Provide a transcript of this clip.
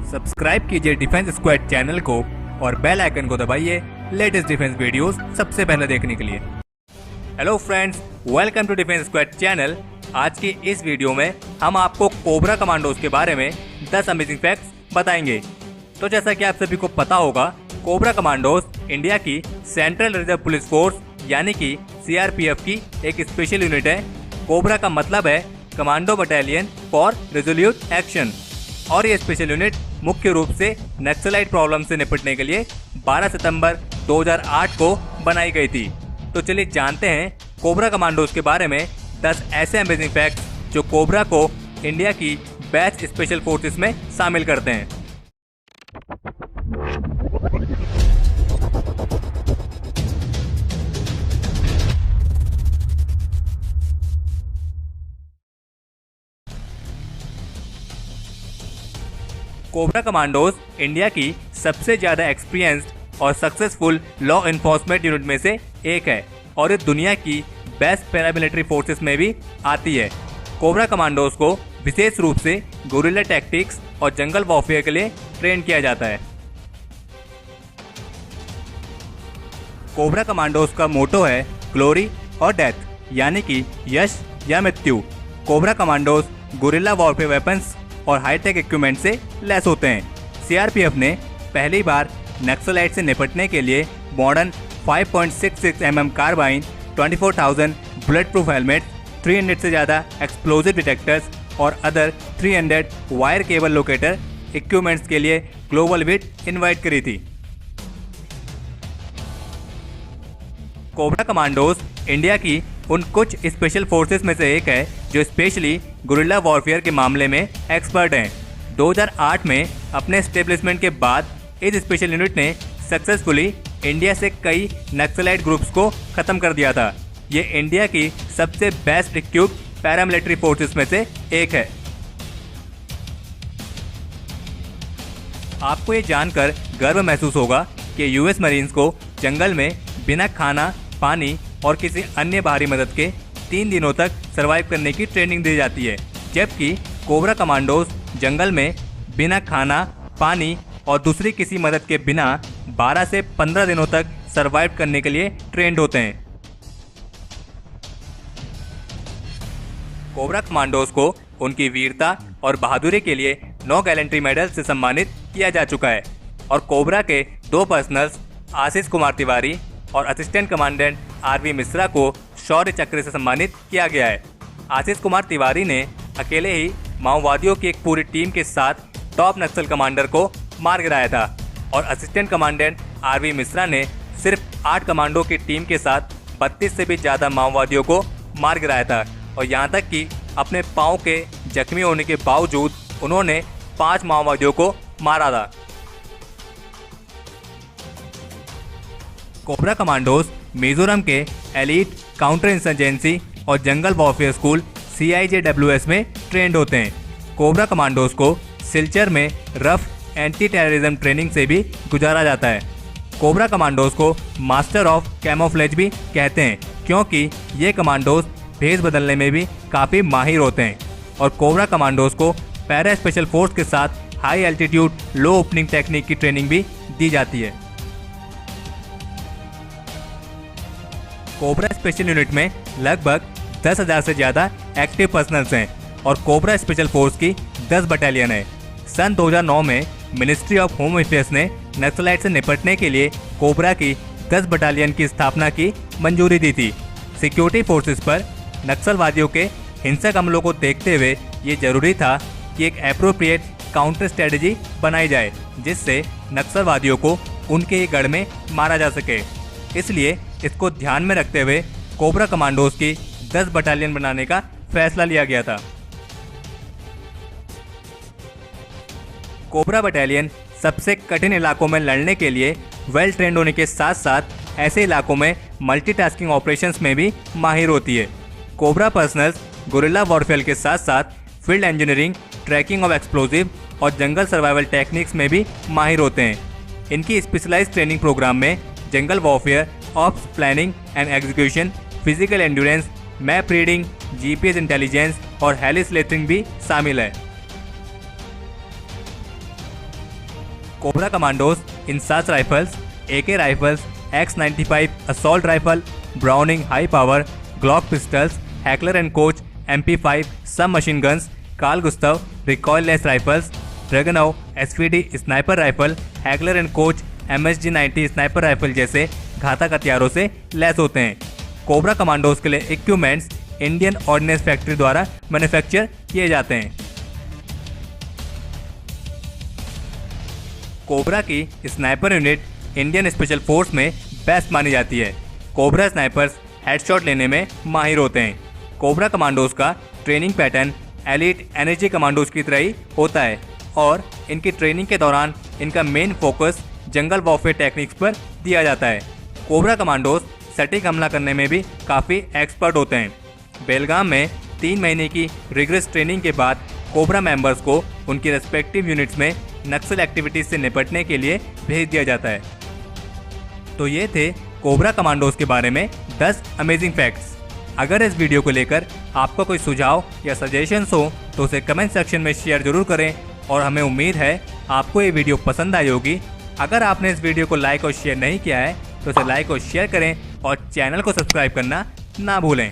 Subscribe कीजिए defence squad channel को और बेल आइकन को दबाइए लेटेस्ट डिफेंस वीडियोस सबसे पहले देखने के लिए। Hello friends, welcome to defence squad channel. आज की इस वीडियो में हम आपको कोबरा कमांडोज के बारे में 10 अमेजिंग फैक्ट्स बताएंगे। तो जैसा कि आप सभी को पता होगा, कोबरा कमांडोज इंडिया की सेंट्रल रिजर्व पुलिस फोर्स यानी कि CRPF की एक स्पेशल यूनिट है। कोबरा का मतलब है commando battalion for resolute action और ये स्पेशल यूनिट मुख्य रूप से नक्सलाइट प्रॉब्लम से निपटने के लिए 12 सितंबर 2008 को बनाई गई थी। तो चलिए जानते हैं कोबरा कमांडोज के बारे में 10 ऐसे अमेजिंग फैक्ट्स जो कोबरा को इंडिया की बेस्ट स्पेशल फोर्सेस में शामिल करते हैं। कोबरा कमांडोज इंडिया की सबसे ज्यादा एक्सपीरियंस्ड और सक्सेसफुल लॉ एनफोर्समेंट यूनिट में से एक है और ये दुनिया की बेस्ट पैरामिलिट्री फोर्सेस में भी आती है। कोबरा कमांडोज को विशेष रूप से गुरिल्ला टैक्टिक्स और जंगल वॉरफेयर के लिए ट्रेन किया जाता है। कोबरा कमांडोज का मोटो है ग्लोरी और डेथ यानी कि यश या मृत्यु। Cobra commandos guerrilla warfare weapons और हाईटेक इक्विपमेंट से लैस होते हैं। CRPF ने पहली बार नक्सलाइट से निपटने के लिए modern 5.66 mm carbine, 24,000 bullet proof helmet, 300 से ज़्यादा एक्सप्लोजिव डिटेक्टर्स और other 300 wire cable locator equipments के लिए ग्लोबल विट इनवाइट करी थी। कोबरा कमांडोज इंडिया की उन कुछ स्पेशल फोर्सेस में से एक है जो स्पेशली गुरिल्ला वॉरफेयर के मामले में एक्सपर्ट हैं। 2008 में अपने एस्टेब्लिशमेंट के बाद इस स्पेशल यूनिट ने सक्सेसफुली इंडिया से कई नक्सलाइट ग्रुप्स को खत्म कर दिया था। ये इंडिया की सबसे बेस्ट इक्विप्ड पैरामिलिट्री फोर्सेस में से एक है। आपको ये जानकर गर्व महसूस होगा कि US मरीन्स को जंगल में बिना खाना, पानी और किसी अन्य बाहरी मदद के 3 दिनों तक सरवाइव करने की ट्रेनिंग दी जाती है, जबकि कोबरा कमांडोज जंगल में बिना खाना, पानी और दूसरी किसी मदद के बिना 12 से 15 दिनों तक सरवाइव करने के लिए ट्रेंड होते हैं। कोबरा कमांडोज को उनकी वीरता और बहादुरी के लिए 9 गैलेंट्री मेडल से सम्मानित किया जा चुका है और कोबरा के 2 पर्सनल्स आशीष कुमार तिवारी और असिस्टेंट कमांडेंट RV मिश्रा को शौर्य चक्र से सम्मानित किया गया है। आशीष कुमार तिवारी ने अकेले ही माओवादियों की एक पूरी टीम के साथ टॉप नक्सल कमांडर को मार गिराया था और असिस्टेंट कमांडेंट RV मिश्रा ने सिर्फ 8 कमांडो की टीम के साथ 32 से भी ज़्यादा माओवादियों को मार गिराया था और यहाँ तक कि अपने पाँव के जख्मी होने के बावजूद उन्होंने 5 माओवादियों को मारा था। कोबरा कमांडोज मिजोरम के एलीट काउंटर इंसर्जेंसी और जंगल वॉरफेयर स्कूल CIJWS में ट्रेंड होते हैं। कोबरा कमांडोज को सिलचर में रफ एंटी टेररिज्म ट्रेनिंग से भी गुजारा जाता है। कोबरा कमांडोज को मास्टर ऑफ कैमोफ्लेज भी कहते हैं क्योंकि ये कमांडोज भेष बदलने में भी काफ़ी माहिर होते हैं और कोबरा कमांडोज को पैरा स्पेशल फोर्स के साथ हाई एल्टीट्यूड लो ओपनिंग टेक्निक की ट्रेनिंग भी दी जाती है। कोबरा स्पेशल यूनिट में लगभग 10,000 से ज़्यादा एक्टिव पर्सनल्स हैं और कोबरा स्पेशल फोर्स की 10 बटालियन है। सन 2009 में मिनिस्ट्री ऑफ होम अफेयर्स ने नक्सलाइट से निपटने के लिए कोबरा की 10 बटालियन की स्थापना की मंजूरी दी थी। सिक्योरिटी फोर्सेस पर नक्सलवादियों के हिंसक हमलों को देखते हुए ये जरूरी था कि एक एप्रोप्रिएट काउंटर स्ट्रेटजी बनाई जाए जिससे नक्सलवादियों को उनके ही गढ़ में मारा जा सके। इसलिए इसको ध्यान में रखते हुए कोबरा कमांडोज की 10 बटालियन बनाने का फैसला लिया गया था। कोबरा बटालियन सबसे कठिन इलाकों में लड़ने के लिए वेल ट्रेंड होने के साथ साथ ऐसे इलाकों में मल्टीटास्किंग ऑपरेशंस में भी माहिर होती है। कोबरा पर्सनल्स गुरिल्ला वॉरफेयर के साथ साथ field engineering, tracking of explosive और जंगल सर्वाइवल टेक्निक्स में भी माहिर होते हैं। इनकी स्पेशलाइज्ड ट्रेनिंग प्रोग्राम में jungle warfare, ops planning and execution, physical endurance, map reading, GPS intelligence और हेली स्लेटरिंग भी शामिल है। Cobra commandos INSAS rifles, AK rifles, X95 assault rifle, Browning high power, Glock pistols, Heckler and Koch, MP5 sub machine guns, Carl Gustav recoilless rifles, Dragunov SVD sniper rifle, Heckler and Koch MSG90 sniper rifle जैसे घातक हथियारों से lace होते हैं। Cobra commandos के लिए equipments Indian ordnance factory द्वारा manufacture किए जाते हैं। कोबरा की sniper unit Indian special force में बेस्ट मानी जाती है। कोबरा स्नाइपर्स हेडशॉट लेने में माहिर होते हैं। कोबरा कमांडोज का training pattern elite energy commandos की तरह ही होता है और इनकी ट्रेनिंग के दौरान इनका मेन फोकस जंगल वॉरफेयर टेक्निक्स पर दिया जाता है। कोबरा कमांडोज सटीक हमला करने में भी काफ़ी एक्सपर्ट होते हैं। बेलगाम में 3 महीने की रिगरस ट्रेनिंग के बाद कोबरा मेंबर्स को उनकी रेस्पेक्टिव यूनिट्स में नक्सल एक्टिविटीज से निपटने के लिए भेज दिया जाता है। तो ये थे कोबरा कमांडोज के बारे में 10 अमेजिंग फैक्ट्स। अगर इस वीडियो को लेकर आपका कोई सुझाव या सजेशंस हो तो उसे कमेंट सेक्शन में शेयर जरूर करें और हमें उम्मीद है आपको ये वीडियो पसंद आई होगी। अगर आपने इस वीडियो को लाइक और शेयर नहीं किया है तो इसे लाइक और शेयर करें और चैनल को सब्सक्राइब करना ना भूलें।